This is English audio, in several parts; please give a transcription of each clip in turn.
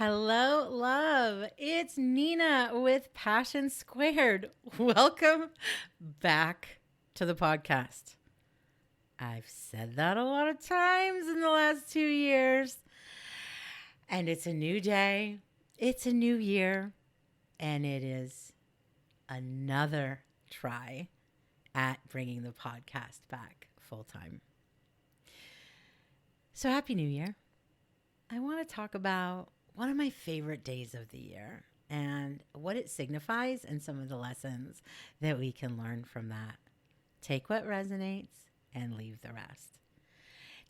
Hello, love. It's Nina with Passion Squared. Welcome back to the podcast. I've said that a lot of times in the last 2 years. And it's a new day, it's a new year, and it is another try at bringing the podcast back full time. So, Happy New Year. I want to talk about one of my favorite days of the year and what it signifies and some of the lessons that we can learn from that. Take what resonates and leave the rest.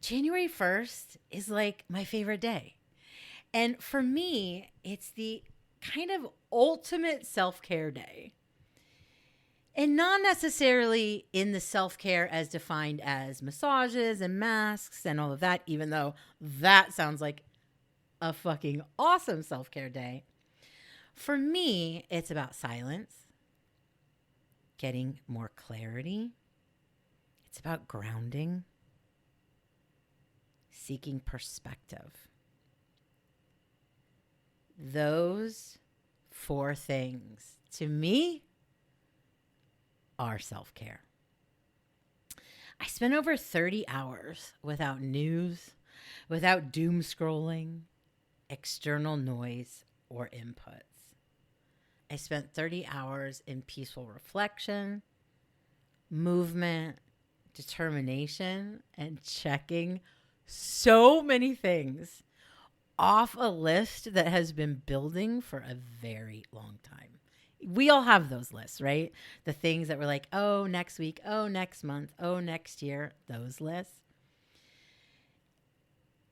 January 1st is like my favorite day. And for me, it's the kind of ultimate self-care day. And not necessarily in the self-care as defined as massages and masks and all of that, even though that sounds like a fucking awesome self-care day. For me, it's about silence, getting more clarity. It's about grounding, seeking perspective. Those four things, to me, are self-care. I spent over 30 hours without news, without doom scrolling, external noise, or inputs. I spent 30 hours in peaceful reflection, movement, determination, and checking so many things off a list that has been building for a very long time. We all have those lists, right? The things that we're like, oh, next week, oh, next month, oh, next year, those lists.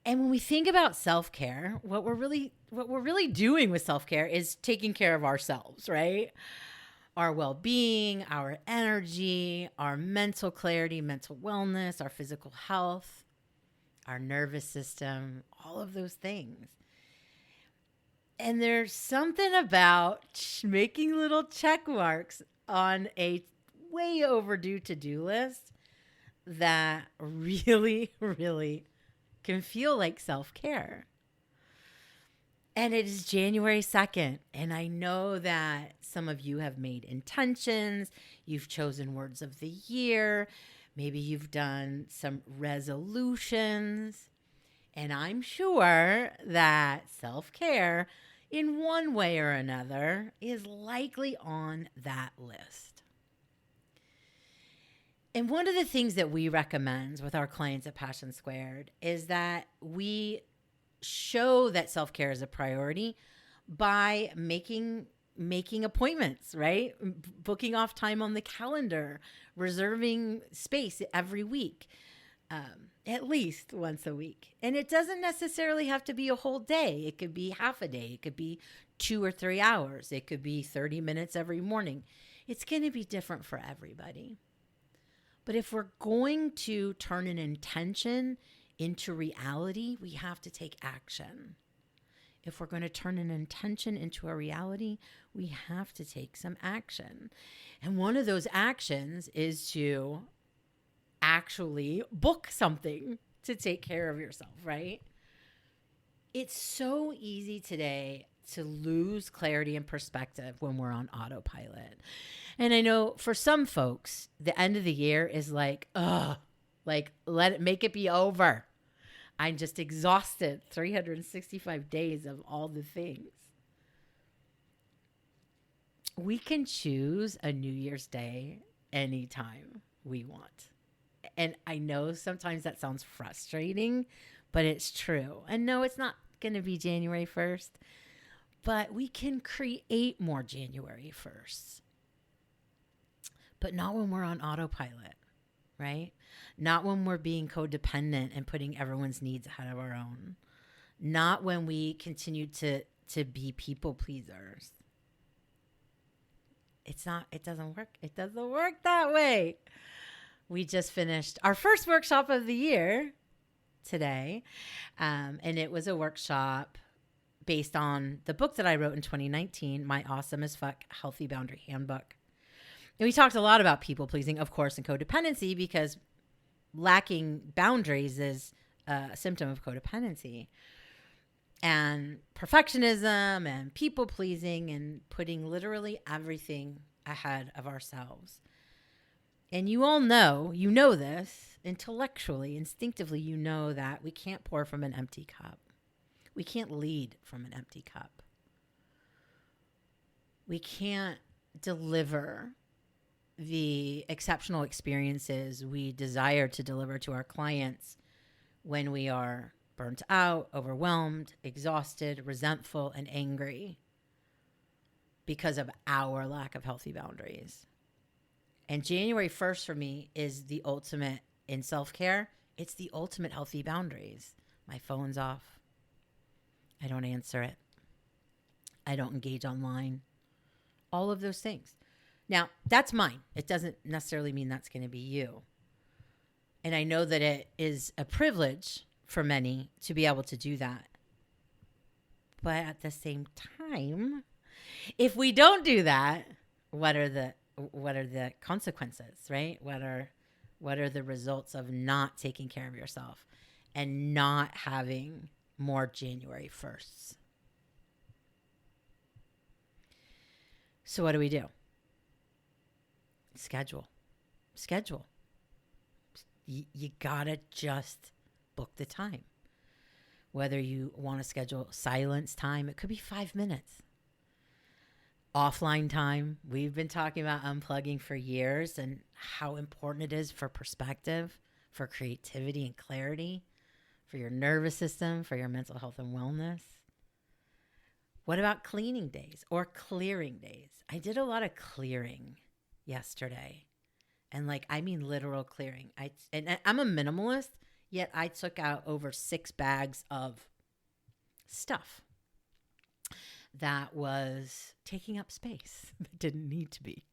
And when we think about self-care, what we're really doing with self-care is taking care of ourselves, right? Our well-being, our energy, our mental clarity, mental wellness, our physical health, our nervous system, all of those things. And there's something about making little check marks on a way overdue to-do list that really, really can feel like self-care. And it is January 2nd. And I know that some of you have made intentions. You've chosen words of the year. Maybe you've done some resolutions. And I'm sure that self-care, in one way or another, is likely on that list. And one of the things that we recommend with our clients at Passion Squared is that we show that self-care is a priority by making appointments, right? Booking off time on the calendar, reserving space every week, at least once a week. And it doesn't necessarily have to be a whole day. It could be half a day. It could be 2 or 3 hours. It could be 30 minutes every morning. It's going to be different for everybody. But if we're going to turn an intention into reality, we have to take action. If we're going to turn an intention into a reality, we have to take some action. And one of those actions is to actually book something to take care of yourself, right? It's so easy today to lose clarity and perspective when we're on autopilot. And I know for some folks, the end of the year is like, make it be over. I'm just exhausted. 365 days of all the things. We can choose a New Year's Day anytime we want. And I know sometimes that sounds frustrating, but it's true. And no, it's not going to be January 1st, but we can create more January 1st. But not when we're on autopilot, right? Not when we're being codependent and putting everyone's needs ahead of our own. Not when we continue to be people pleasers. It doesn't work. It doesn't work that way. We just finished our first workshop of the year today. And it was a workshop based on the book that I wrote in 2019, My Awesome as Fuck Healthy Boundary Handbook. And we talked a lot about people pleasing, of course, and codependency, because lacking boundaries is a symptom of codependency. and perfectionism and people pleasing and putting literally everything ahead of ourselves. And you all know, this intellectually, instinctively, you know that we can't pour from an empty cup. We can't lead from an empty cup. We can't deliver the exceptional experiences we desire to deliver to our clients when we are burnt out, overwhelmed, exhausted, resentful, and angry because of our lack of healthy boundaries. And January 1st for me is the ultimate in self-care. It's the ultimate healthy boundaries. My phone's off. I don't answer it. I don't engage online. All of those things. Now, that's mine. It doesn't necessarily mean that's going to be you. And I know that it is a privilege for many to be able to do that. But at the same time, if we don't do that, what are the consequences, right? What are the results of not taking care of yourself and not having more January 1st? So what do we do? Schedule. You gotta just book the time. Whether you want to schedule silence time, it could be 5 minutes. Offline time. We've been talking about unplugging for years and how important it is for perspective, for creativity and clarity, for your nervous system, for your mental health and wellness. What about cleaning days or clearing days? I did a lot of clearing yesterday. And I mean literal clearing. I'm a minimalist, yet I took out over 6 bags of stuff that was taking up space that didn't need to be.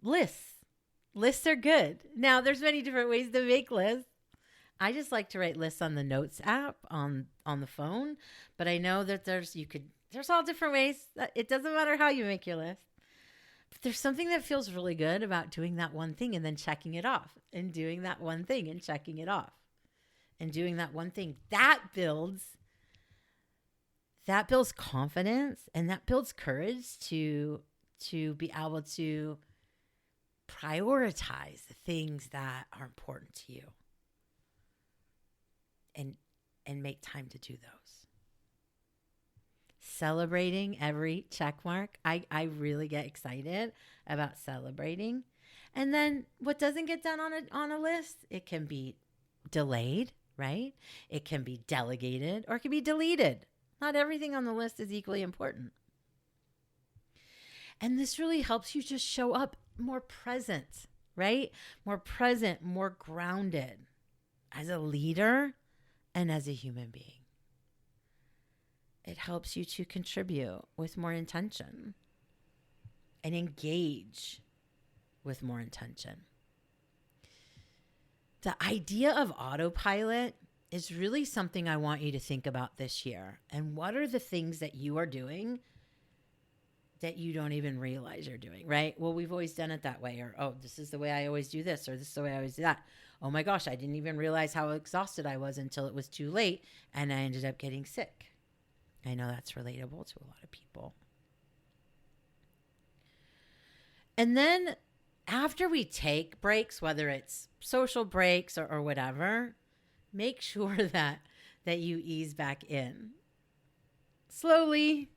Lists are good. Now, there's many different ways to make lists. I just like to write lists on the Notes app on the phone, but I know that there's all different ways. It doesn't matter how you make your list. But there's something that feels really good about doing that one thing and then checking it off, and doing that one thing and checking it off, and doing that one thing. That builds confidence, and that builds courage to be able to prioritize the things that are important to you and make time to do those. Celebrating every check mark. I really get excited about celebrating. And then what doesn't get done on a list, it can be delayed, right? It can be delegated, or it can be deleted. Not everything on the list is equally important. And this really helps you just show up more present, right? More present, more grounded as a leader and as a human being. It helps you to contribute with more intention and engage with more intention. The idea of autopilot is really something I want you to think about this year. And what are the things that you are doing that you don't even realize you're doing, right? Well, we've always done it that way. Or, oh, this is the way I always do this, or this is the way I always do that. Oh my gosh, I didn't even realize how exhausted I was until it was too late, and I ended up getting sick. I know that's relatable to a lot of people. And then after we take breaks, whether it's social breaks or whatever, make sure that you ease back in slowly.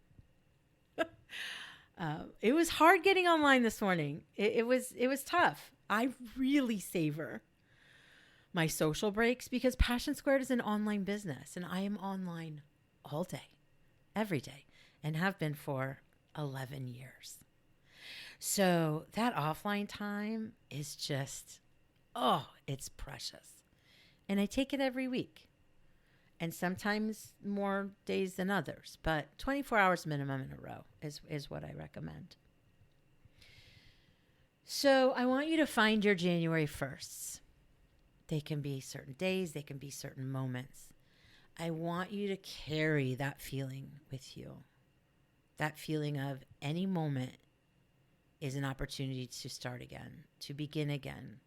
It was hard getting online this morning. It was tough. I really savor my social breaks because Passion Squared is an online business, and I am online all day, every day, and have been for 11 years. So that offline time is just, it's precious. And I take it every week, and sometimes more days than others, but 24 hours minimum in a row is what I recommend. So I want you to find your January 1st. They can be certain days, they can be certain moments. I want you to carry that feeling with you. That feeling of any moment is an opportunity to start again, to begin again.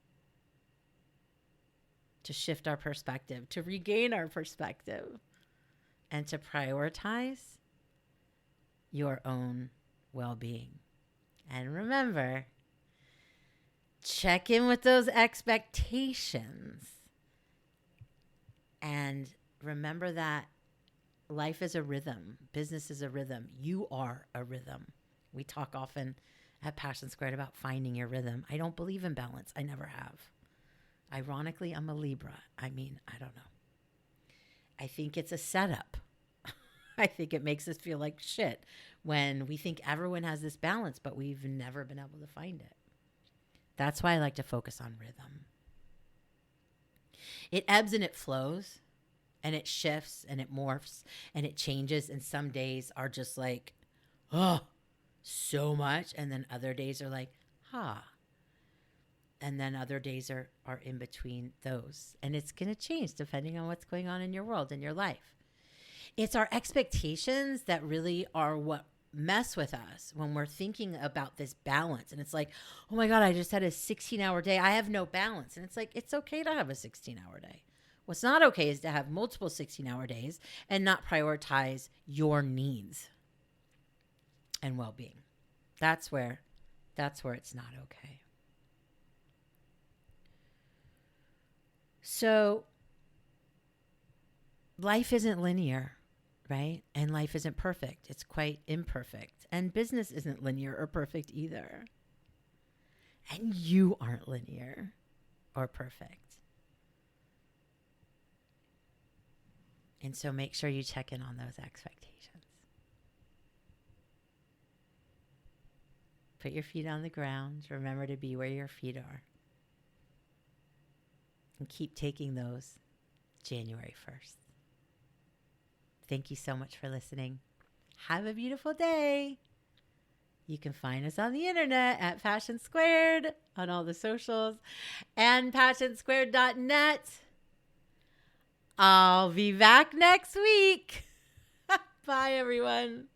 to shift our perspective, to regain our perspective, and to prioritize your own well-being. And remember, check in with those expectations. And remember that life is a rhythm. Business is a rhythm. You are a rhythm. We talk often at Passion Squared about finding your rhythm. I don't believe in balance. I never have. Ironically, I'm a Libra. I don't know. I think it's a setup. I think it makes us feel like shit when we think everyone has this balance, but we've never been able to find it. That's why I like to focus on rhythm. It ebbs and it flows, and it shifts and it morphs and it changes. And some days are just like, oh, so much. And then other days are like, and then other days are in between those. And it's going to change depending on what's going on in your world, in your life. It's our expectations that really are what mess with us when we're thinking about this balance. And it's like, oh my God, I just had a 16-hour day. I have no balance. And it's like, it's okay to have a 16-hour day. What's not okay is to have multiple 16-hour days and not prioritize your needs and well-being. That's where it's not okay. So life isn't linear, right? And life isn't perfect. It's quite imperfect. And business isn't linear or perfect either. And you aren't linear or perfect. And so make sure you check in on those expectations. Put your feet on the ground. Remember to be where your feet are. And keep taking those January 1st. Thank you so much for listening. Have a beautiful day. You can find us on the internet at Passion Squared on all the socials and PassionSquared.net. I'll be back next week. Bye, everyone.